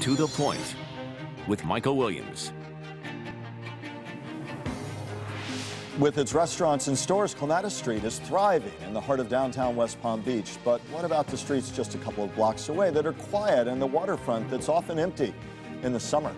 To the Point with Michael Williams. With its restaurants and stores, Clematis Street is thriving in the heart of downtown West Palm Beach. But what about the streets just a couple of blocks away that are quiet and the waterfront that's often empty in the summer?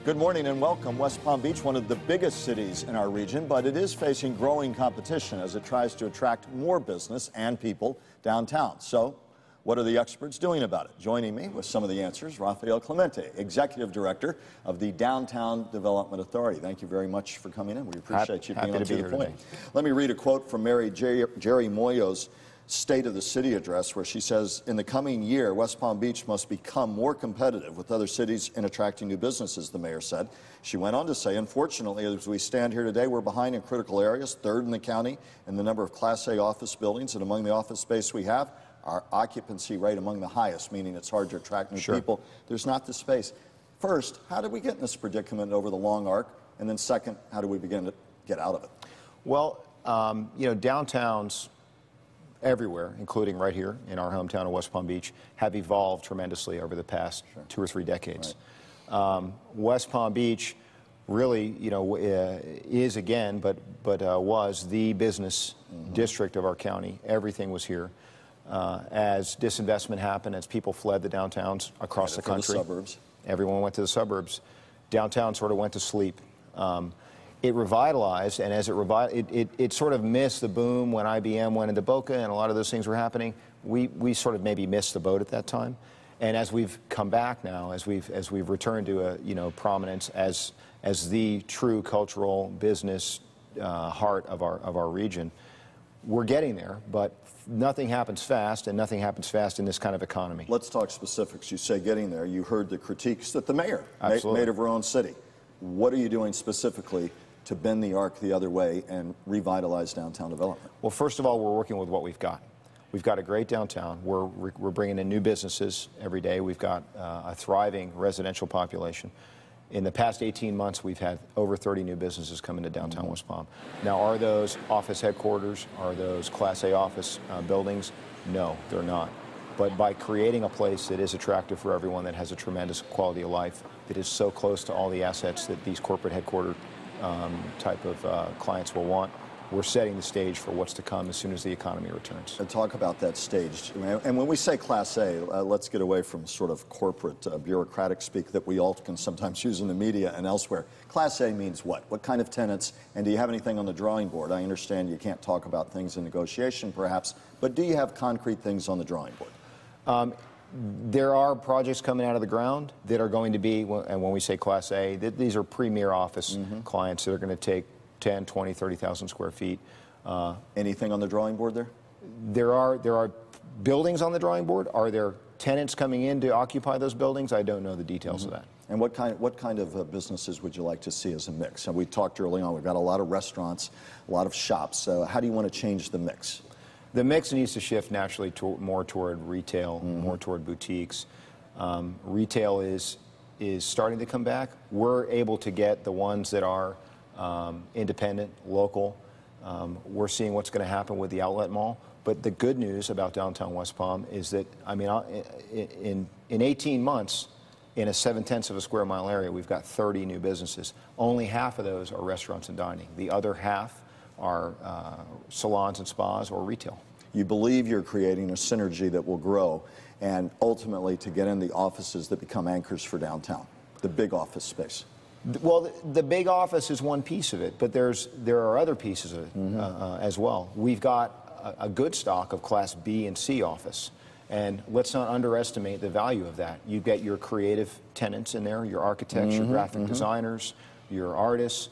Good morning and welcome. West Palm Beach, one of the biggest cities in our region, but it is facing growing competition as it tries to attract more business and people downtown. So, what are the experts doing about it? Joining me with some of the answers, Raphael Clemente, Executive Director of the Downtown Development Authority. Thank you very much for coming in. We appreciate you being on To the Point. Let me read a quote from Mary Jerry Moyo's State of the City address, where she says, in the coming year, West Palm Beach must become more competitive with other cities in attracting new businesses, the mayor said. She went on to say, unfortunately, as we stand here today, we're behind in critical areas, third in the county in the number of Class A office buildings, and among the office space we have, our occupancy rate among the highest, meaning it's hard to attract new people. There's not the space. First, how did we get in this predicament over the long arc? And then second, how do we begin to get out of it? Well, you know, downtowns everywhere, including right here in our hometown of West Palm Beach, have evolved tremendously over the past 2 or 3 decades. Right. West Palm Beach really, you know, is again, but was the business district of our county. Everything was here. As disinvestment happened, as people fled the downtowns across the country, everyone went to the suburbs. Downtown sort of went to sleep. It revitalized, and as it sort of missed the boom when IBM went into Boca, and a lot of those things were happening. We sort of maybe missed the boat at that time. And as we've come back now, as we've returned to prominence as the true cultural business heart of our region, we're getting there, but nothing happens fast, and nothing happens fast in this kind of economy. Let's talk specifics. You say getting there. You heard the critiques that the mayor made of her own city. What are you doing specifically to bend the arc the other way and revitalize downtown development? Well, first of all, we're working with what we've got. We've got a great downtown. We're bringing in new businesses every day. We've got a thriving residential population. In the past 18 months, we've had over 30 new businesses come into downtown West Palm. Now, are those office headquarters? Are those Class A office buildings? No, they're not. But by creating a place that is attractive for everyone, that has a tremendous quality of life, that is so close to all the assets that these corporate headquarter type of clients will want, we're setting the stage for what's to come as soon as the economy returns. And talk about that stage. And when we say Class A, let's get away from sort of corporate bureaucratic speak that we all can sometimes use in the media and elsewhere. Class A means what? What kind of tenants? And do you have anything on the drawing board? I understand you can't talk about things in negotiation, perhaps, but do you have concrete things on the drawing board? There are projects coming out of the ground that are going to be, and when we say Class A, these are premier office clients that are going to take 10, 20, 30,000 square feet. Anything on the drawing board there? There are buildings on the drawing board. Are there tenants coming in to occupy those buildings? I don't know the details of that. And what kind of businesses would you like to see as a mix? And we talked early on, we've got a lot of restaurants, a lot of shops. How do you want to change the mix? The mix needs to shift naturally more toward retail, more toward boutiques. Retail is starting to come back. We're able to get the ones that are independent, local. We're seeing what's going to happen with the outlet mall. But the good news about downtown West Palm is that, I mean, in 18 months, in a 7/10 of a square mile area, we've got 30 new businesses. Only half of those are restaurants and dining. The other half are salons and spas or retail. You believe you're creating a synergy that will grow and ultimately to get in the offices that become anchors for downtown, the big office space. Well, the big office is one piece of it, but there are other pieces of it as well. We've got a good stock of Class B and C office, and let's not underestimate the value of that. You get your creative tenants in there, your architects, your graphic designers, your artists.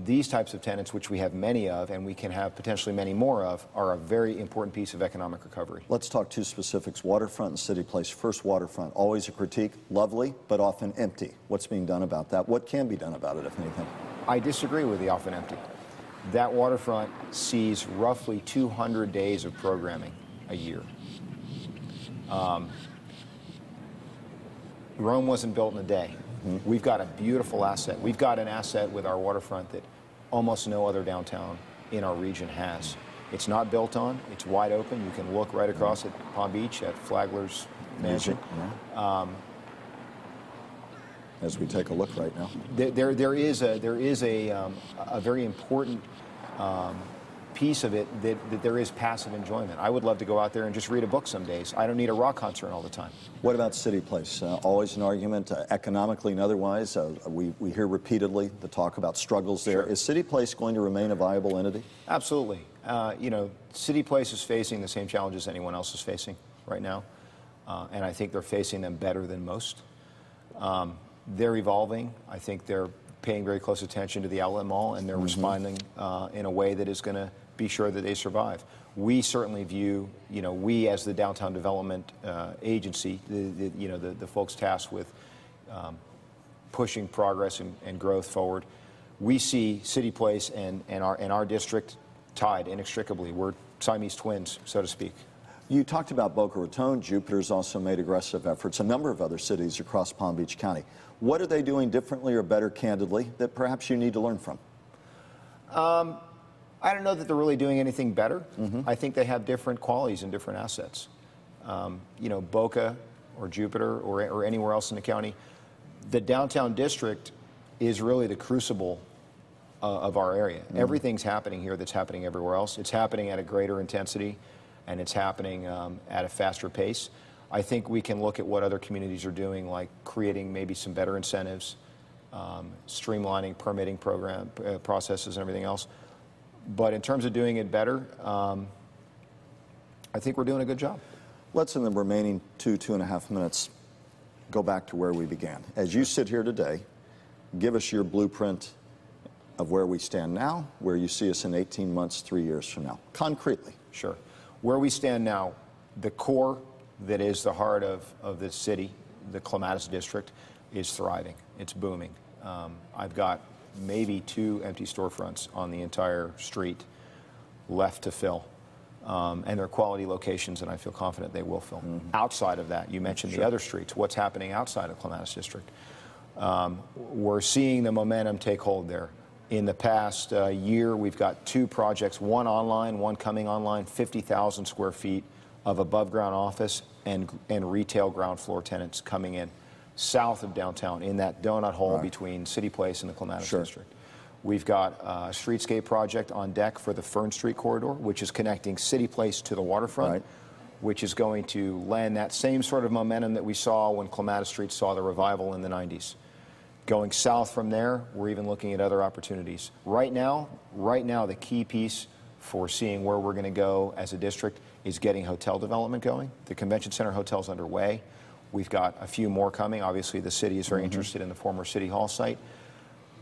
These types of tenants, which we have many of, and we can have potentially many more of, are a very important piece of economic recovery. Let's talk two specifics, Waterfront and City Place. First, Waterfront, always a critique, lovely, but often empty. What's being done about that? What can be done about it, if anything? I disagree with the often empty. That Waterfront sees roughly 200 days of programming a year. Rome wasn't built in a day. We've got a beautiful asset. We've got an asset with our waterfront that almost no other downtown in our region has. It's not built on. It's wide open. You can look right across at Palm Beach at Flagler's Mansion. as we take a look right now? There is a very important piece of it that there is passive enjoyment. I would love to go out there and just read a book some days. I don't need a rock concert all the time. What about City Place? Always an argument, economically and otherwise. We hear repeatedly the talk about struggles there. Sure. Is City Place going to remain a viable entity? Absolutely. You know, City Place is facing the same challenges anyone else is facing right now, and I think they're facing them better than most. They're evolving. I think they're paying very close attention to the outlet mall, and they're responding in a way that is going to be sure that they survive. We certainly view, you know, we as the downtown development agency, the folks tasked with pushing progress and growth forward, we see City Place and our district tied inextricably. We're Siamese twins, so to speak. You talked about Boca Raton. Jupiter's also made aggressive efforts. A number of other cities across Palm Beach County. What are they doing differently or better, candidly, that perhaps you need to learn from? I don't know that they're really doing anything better. I think they have different qualities and different assets. You know, Boca or Jupiter or anywhere else in the county, the downtown district is really the crucible of our area. Everything's happening here that's happening everywhere else. It's happening at a greater intensity, and it's happening at a faster pace. I think we can look at what other communities are doing, like creating maybe some better incentives, streamlining permitting processes and everything else. But in terms of doing it better, I think we're doing a good job. Let's, in the remaining 2.5 minutes, go back to where we began. As you sit here today, give us your blueprint of where we stand now, where you see us in 18 months, 3 years from now, concretely. Sure. Where we stand now, the core that is the heart of the city, the Clematis district, is thriving. It's booming. I've got maybe 2 empty storefronts on the entire street left to fill. And they're quality locations, and I feel confident they will fill. Outside of that, you mentioned the other streets. What's happening outside of Clematis district? We're seeing the momentum take hold there. In the past year, we've got 2 projects, one online, one coming online, 50,000 square feet of above-ground office and retail ground floor tenants coming in south of downtown in that donut hole between City Place and the Clematis district. We've got a streetscape project on deck for the Fern Street corridor, which is connecting City Place to the waterfront, which is going to lend that same sort of momentum that we saw when Clematis Street saw the revival in the 90s. Going south from there, we're even looking at other opportunities. Right now, the key piece for seeing where we're going to go as a district is getting hotel development going. The Convention Center Hotel's underway. We've got a few more coming. Obviously, the city is very interested in the former City Hall site.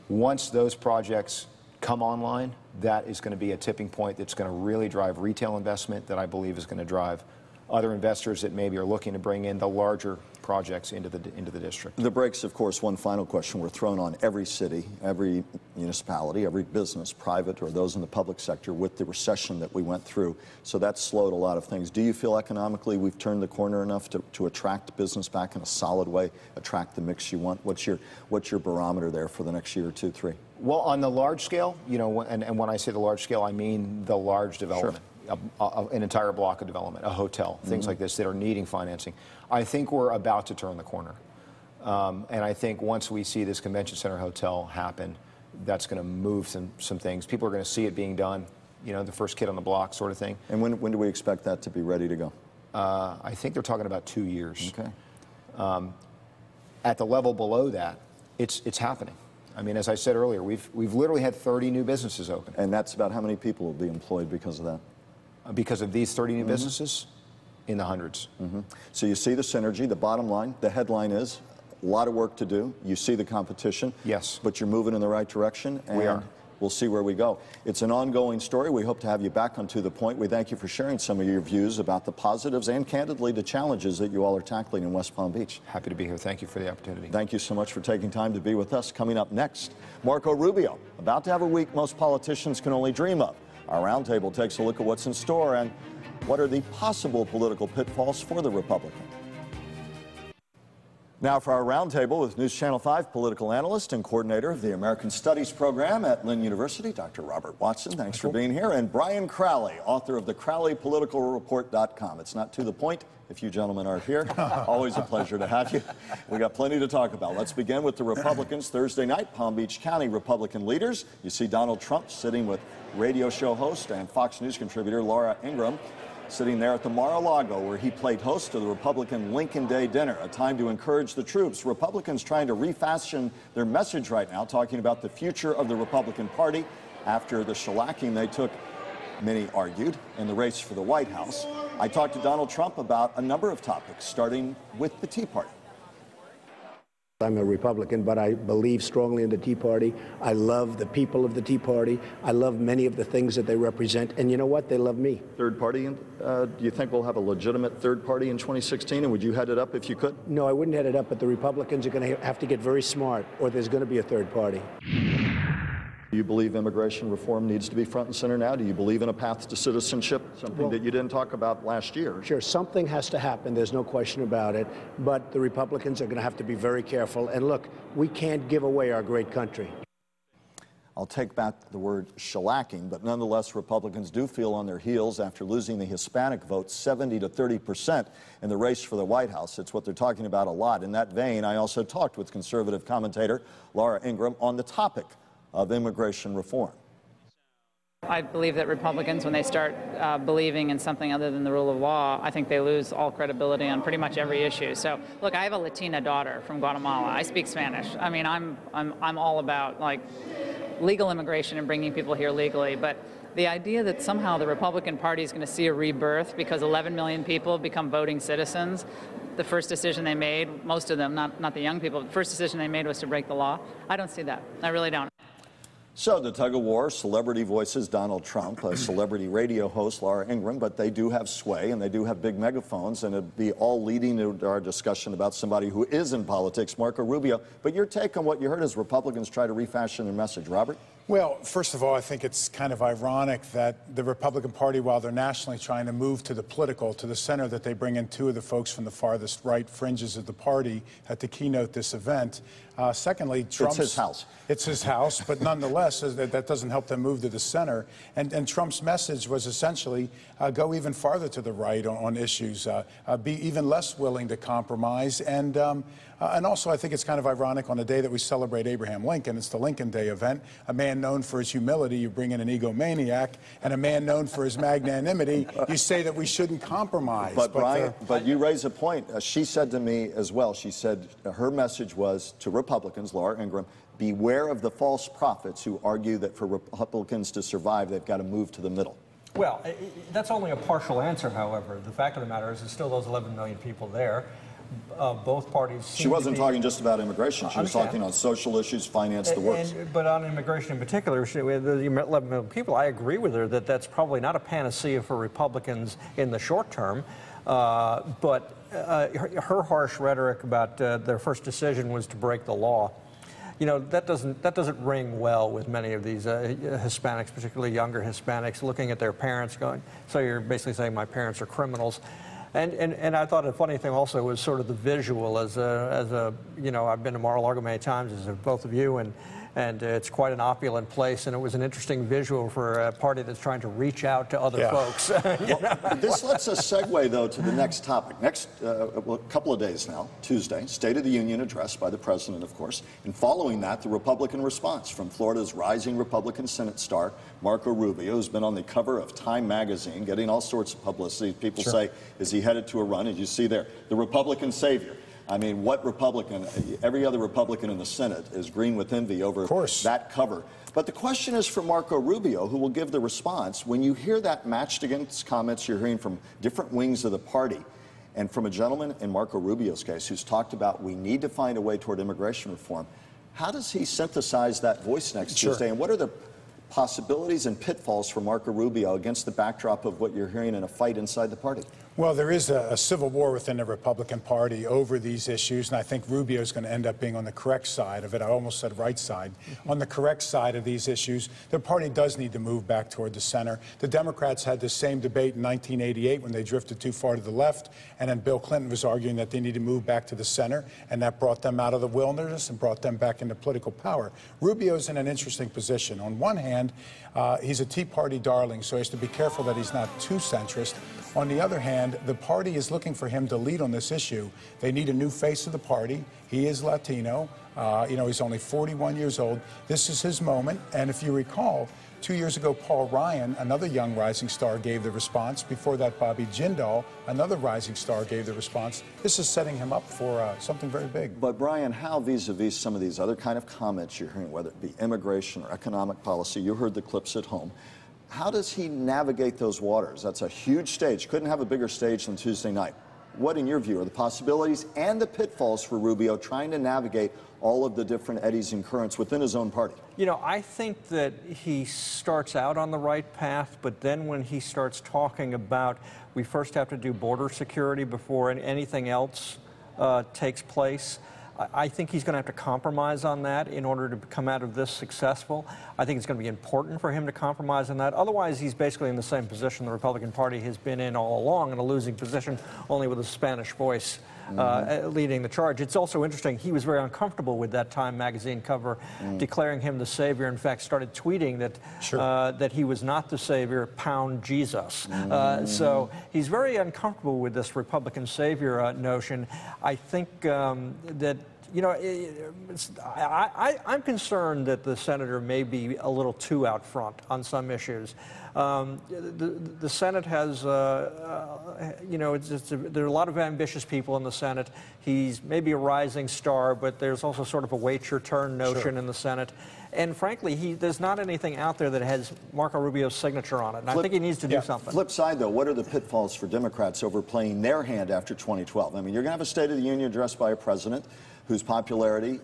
Once those projects come online, that is going to be a tipping point that's going to really drive retail investment that I believe is going to drive other investors that maybe are looking to bring in the larger projects into the district. The breaks, of course, one final question were thrown on every city, every municipality, every business, private or those in the public sector, with the recession that we went through. So that slowed a lot of things. Do you feel economically we've turned the corner enough to attract business back in a solid way, attract the mix you want? What's your barometer there for the next year or 2, 3? Well, on the large scale, you know, and when I say the large scale, I mean the large development. An entire block of development, a hotel, things like this that are needing financing. I think we're about to turn the corner. And I think once we see this Convention Center Hotel happen, that's going to move some things. People are going to see it being done, you know, the first kid on the block sort of thing. And when do we expect that to be ready to go? I think they're talking about 2 years. Okay. At the level below that, it's happening. I mean, as I said earlier, we've literally had 30 new businesses open. And that's about how many people will be employed because of that? Because of these 30 new businesses, in the hundreds. So you see the synergy. The bottom line, the headline is a lot of work to do. You see the competition. Yes. But you're moving in the right direction. And we are. We'll see where we go. It's an ongoing story. We hope to have you back on To The Point. We thank you for sharing some of your views about the positives and, candidly, the challenges that you all are tackling in West Palm Beach. Happy to be here. Thank you for the opportunity. Thank you so much for taking time to be with us. Coming up next, Marco Rubio, about to have a week most politicians can only dream of. Our roundtable takes a look at what's in store and what are the possible political pitfalls for the Republican. Now for our roundtable with News Channel 5 political analyst and coordinator of the American Studies program at Lynn University, Dr. Robert Watson. Thanks for being here. And Brian Crowley, author of the CrowleyPoliticalReport.com. It's not to the point if you gentlemen are here. Always a pleasure to have you. We got plenty to talk about. Let's begin with the Republicans. Thursday night, Palm Beach County Republican leaders. You see Donald Trump sitting with radio show host and Fox News contributor Laura Ingram, sitting there at the Mar-a-Lago, where he played host to the Republican Lincoln Day dinner, a time to encourage the troops. Republicans trying to refashion their message right now, talking about the future of the Republican Party after the shellacking they took, many argued, in the race for the White House. I talked to Donald Trump about a number of topics, starting with the Tea Party. I'm a Republican, but I believe strongly in the Tea Party. I love the people of the Tea Party. I love many of the things that they represent. And you know what? They love me. Third party, do you think we'll have a legitimate third party in 2016? And would you head it up if you could? No, I wouldn't head it up, but the Republicans are going to have to get very smart, or there's going to be a third party. Do you believe immigration reform needs to be front and center now? Do you believe in a path to citizenship, something that you didn't talk about last year? Sure, something has to happen. There's no question about it. But the Republicans are going to have to be very careful. And look, we can't give away our great country. I'll take back the word shellacking, but nonetheless, Republicans do feel on their heels after losing the Hispanic vote 70 to 30% in the race for the White House. It's what they're talking about a lot. In that vein, I also talked with conservative commentator Laura Ingram on the topic of immigration reform. I believe that Republicans, when they start believing in something other than the rule of law, I think they lose all credibility on pretty much every issue. So, look, I have a Latina daughter from Guatemala. I speak Spanish. I mean, I'm all about like legal immigration and bringing people here legally. But the idea that somehow the Republican Party is going to see a rebirth because 11 million people become voting citizens. The first decision they made, most of them, not the young people, the first decision they made was to break the law. I don't see that. I really don't. So the tug of war, celebrity voices, Donald Trump, a celebrity radio host, Laura Ingram, but they do have sway and they do have big megaphones, and it'd be all leading to our discussion about somebody who is in politics, Marco Rubio. But your take on what you heard as Republicans try to refashion their message, Robert? Well, first of all, I think it's kind of ironic that the Republican Party, while they're nationally trying to move to the political, to the center, that they bring in two of the folks from the farthest right fringes of the party to keynote this event. Secondly, Trump's... It's his house. It's his house, but nonetheless, that doesn't help them move to the center. And Trump's message was essentially go even farther to the right on issues, be even less willing to compromise. And also, I think it's kind of ironic on the day that we celebrate Abraham Lincoln, it's the Lincoln Day event, a man known for his humility, you bring in an egomaniac, and a man known for his magnanimity, you say that we shouldn't compromise. But Brian, but you raise a point. She said to me as well, she said her message was to Republicans, Laura Ingram, beware of the false prophets who argue that for Republicans to survive, they've got to move to the middle. Well, that's only a partial answer, however. The fact of the matter is there's still those 11 million people there. Both parties. She wasn't talking just about immigration. She was talking on social issues, finance, the works. But on immigration in particular, the 11 million people, I agree with her that that's probably not a panacea for Republicans in the short term. But her harsh rhetoric about their first decision was to break the law. You know, that doesn't ring well with many of these Hispanics, particularly younger Hispanics, looking at their parents going, so you're basically saying my parents are criminals. And I thought a funny thing also was sort of the visual as a you know, I've been to Mar-a-Lago many times, as have both of you, and it's quite an opulent place, and it was an interesting visual for a party that's trying to reach out to other folks. Well, this lets us segue, though, to the next topic. Next, well, a couple of days now, Tuesday, State of the Union address by the president, of course, and following that, the Republican response from Florida's rising Republican Senate star, Marco Rubio, who's been on the cover of Time magazine, getting all sorts of publicity. People say, is he headed to a run? As you see there, the Republican savior. I mean, what Republican, every other Republican in the Senate is green with envy over that cover. But the question is for Marco Rubio, who will give the response. When you hear that matched against comments you're hearing from different wings of the party, and from a gentleman in Marco Rubio's case who's talked about we need to find a way toward immigration reform, how does he synthesize that voice next Tuesday? And what are the possibilities and pitfalls for Marco Rubio against the backdrop of what you're hearing in a fight inside the party? Well, there is a civil war within the Republican Party over these issues, and I think Rubio is going to end up being on the correct side of it. I almost said right side. On the correct side of these issues, the party does need to move back toward the center. The Democrats had the same debate in 1988 when they drifted too far to the left, and then Bill Clinton was arguing that they need to move back to the center, and that brought them out of the wilderness and brought them back into political power. Rubio's in an interesting position. On one hand, he's a Tea Party darling, so he has to be careful that he's not too centrist. On the other hand, the party is looking for him to lead on this issue. They need a new face of the party. He is Latino. He's only 41 years old. This is his moment. And if you recall, 2 years ago, Paul Ryan, another young rising star, gave the response. Before that, Bobby Jindal, another rising star, gave the response. This is setting him up for something very big. But, Brian, how vis-a-vis some of these other kind of comments you're hearing, whether it be immigration or economic policy, you heard the clips at home. How does he navigate those waters? That's a huge stage. Couldn't have a bigger stage than Tuesday night. What, in your view, are the possibilities and the pitfalls for Rubio trying to navigate all of the different eddies and currents within his own party? You know, I think that he starts out on the right path, but then when he starts talking about we first have to do border security before anything else takes place, I think he's going to have to compromise on that in order to come out of this successful. I think it's going to be important for him to compromise on that. Otherwise, he's basically in the same position the Republican Party has been in all along, in a losing position, only with a Spanish voice leading the charge. It's also interesting, he was very uncomfortable with that Time magazine cover declaring him the savior. In fact, started tweeting that, that he was not the savior, pound Jesus. So he's very uncomfortable with this Republican savior notion. I think that, you know, I'm concerned that the senator may be a little too out front on some issues. The Senate has, you know, there are a lot of ambitious people in the Senate. He's maybe a rising star, but there's also sort of a wait your turn notion in the Senate. And frankly, there's not anything out there that has Marco Rubio's signature on it. And I think he needs to do something. Flip side, though, what are the pitfalls for Democrats overplaying their hand after 2012? I mean, you're going to have a State of the Union address by a president whose popularity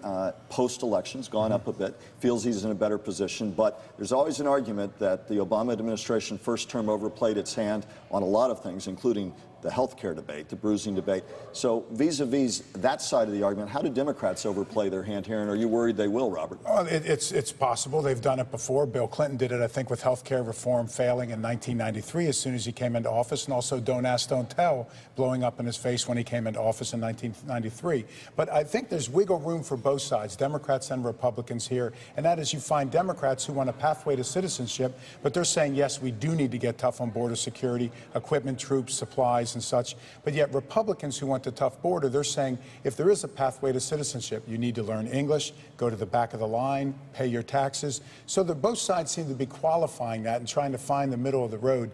post-election's gone up a bit, feels he's in a better position, but there's always an argument that the Obama administration first term overplayed its hand on a lot of things, including the health care debate, the bruising debate. So vis-a-vis that side of the argument, how do Democrats overplay their hand here, and are you worried they will, Robert? Well, it's possible. They've done it before. Bill Clinton did it, I think, with health care reform failing in 1993 as soon as he came into office, and also Don't Ask, Don't Tell blowing up in his face when he came into office in 1993. But I think there's wiggle room for both sides, Democrats and Republicans here, and that is you find Democrats who want a pathway to citizenship, but they're saying, yes, we do need to get tough on border security, equipment, troops, supplies, and such. But yet Republicans who want the tough border, they're saying if there is a pathway to citizenship, you need to learn English, go to the back of the line, pay your taxes. So both sides seem to be qualifying that and trying to find the middle of the road.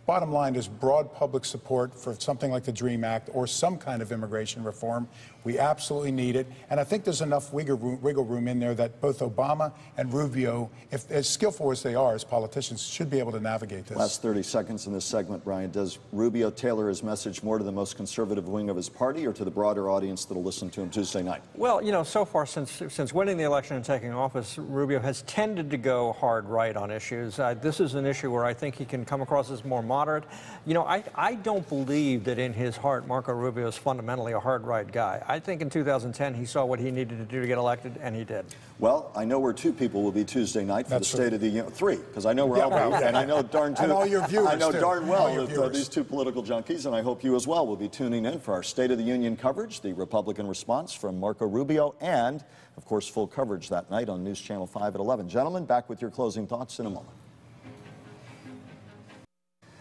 Bottom line is broad public support for something like the DREAM Act or some kind of immigration reform. We absolutely need it. And I think there's enough wiggle room in there that both Obama and Rubio, if as skillful as they are as politicians, should be able to navigate this. Last 30 seconds in this segment, Brian. Does Rubio tailor his message more to the most conservative wing of his party or to the broader audience that will listen to him Tuesday night? Well, you know, so far since winning the election and taking office, Rubio has tended to go hard right on issues. This is an issue where I think he can come across as more moderate. You know, I don't believe that in his heart Marco Rubio is fundamentally a hard right guy. I think in 2010 he saw what he needed to do to get elected, and he did. Well, I know where two people will be Tuesday night for the State of the Union. Three, because I know where I'll be, and I know darn and all your viewers, I know too. darn well that these two political junkies, and I hope you as well, will be tuning in for our State of the Union coverage, the Republican response from Marco Rubio, and, of course, full coverage that night on News Channel 5 at 11. Gentlemen, back with your closing thoughts in a moment.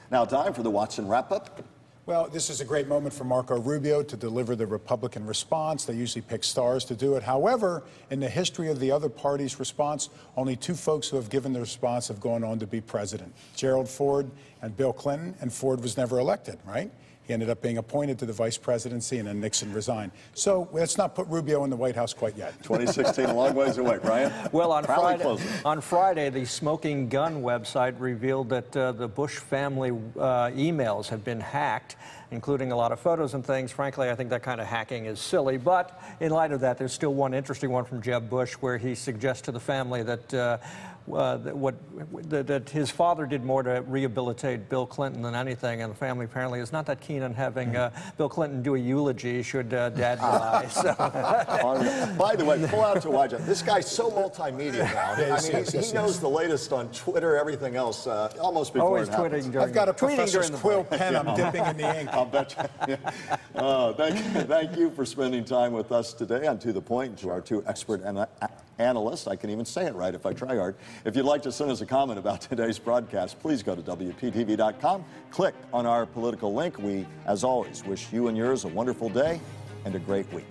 Now time for the Watson wrap-up. Well, this is a great moment for Marco Rubio to deliver the Republican response. They usually pick stars to do it. However, in the history of the other party's response, only two folks who have given the response have gone on to be president, Gerald Ford and Bill Clinton, and Ford was never elected, right? He ended up being appointed to the vice presidency, and then Nixon resigned. So let's not put Rubio in the White House quite yet. 2016, a long ways away, Brian. Well, on Friday, the Smoking Gun website revealed that the Bush family emails had been hacked, including a lot of photos and things. Frankly, I think that kind of hacking is silly. But in light of that, there's still one interesting one from Jeb Bush where he suggests to the family that that his father did more to rehabilitate Bill Clinton than anything, and the family apparently is not that keen on having Bill Clinton do a eulogy should Dad die. So. By the way, pull out to watch it. This guy's so multimedia now. He knows the latest on Twitter, everything else, almost before Always it happens. tweeting. I've got a professor's quill pen. I'm dipping in the ink. I'll bet you. Thank you for spending time with us today on To The Point, and to our two expert analysts. I can even say it right if I try hard. If you'd like to send us a comment about today's broadcast, please go to WPTV.com. Click on our political link. We, as always, wish you and yours a wonderful day and a great week.